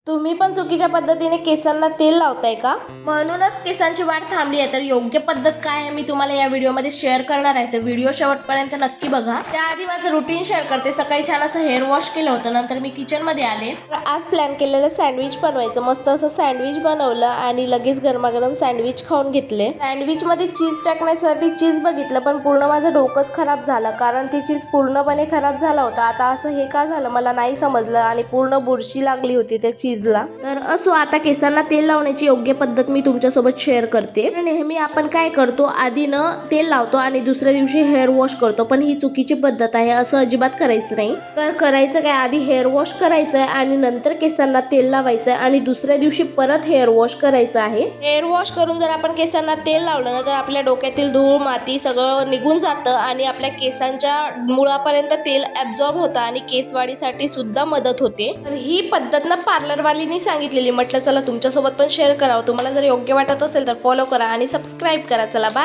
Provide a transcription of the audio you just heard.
तुम्ही पण चुकीच्या पद्धतीने केसांना तेल लावताय का? म्हणूनच केसांची वाढ थांबली आहे. तर योग्य पद्धत काय आहे मी तुम्हाला या व्हिडिओमध्ये शेअर करणार आहे. तर व्हिडिओ शेवटपर्यंत नक्की बघा. त्याआधी माझं रुटीन शेअर करते. सकाळी छान असं हेअर वॉश केलं होतं, नंतर मी किचनमध्ये आले. आज प्लॅन केलेलं सँडविच बनवायचं. मस्त असं सँडविच बनवलं आणि लगेच गरमागरम सँडविच खाऊन घेतले. सँडविचमध्ये चीज टाकण्यासाठी चीज बघितलं, पण पूर्ण माझं डोकंच खराब झालं, कारण ती चीज पूर्णपणे खराब झाला होता. आता असं हे का झालं मला नाही समजलं आणि पूर्ण बुरशी लागली होती त्या चीजला. तर असो, आता केसांना तेल लावण्याची योग्य पद्धत मी तुमच्यासोबत शेअर करते. नेहमी आपण काय करतो, आधी न तेल लावतो आणि दुसऱ्या दिवशी हेअर वॉश करतो, पण ही चुकीची पद्धत आहे. असं अजिबात करायचं नाही. तर करायचं काय, आधी हेअर वॉश करायचं आहे आणि नंतर केसांना तेल लावायचं आहे आणि दुसऱ्या दिवशी परत हेअर वॉश करायचं आहे. हेअर वॉश करून जर आपण केसांना तेल लावलं ना, तर आपल्या डोक्यातील धूळ माती सगळं निघून जातं आणि आपल्या केसांच्या मुळापर्यंत तेल ॲब्झॉर्ब होतं आणि केसवाढीसाठी सुद्धा मदत होते. तर ही पद्धत ना पार्लरवालीनी सांगितलेली. म्हटलं चला तुमच्यासोबत पण शेअर करावं. तुम्हाला जर योग्य वाटत असेल तर फॉलो करा आणि सबस्क्राईब करा. चला बाय.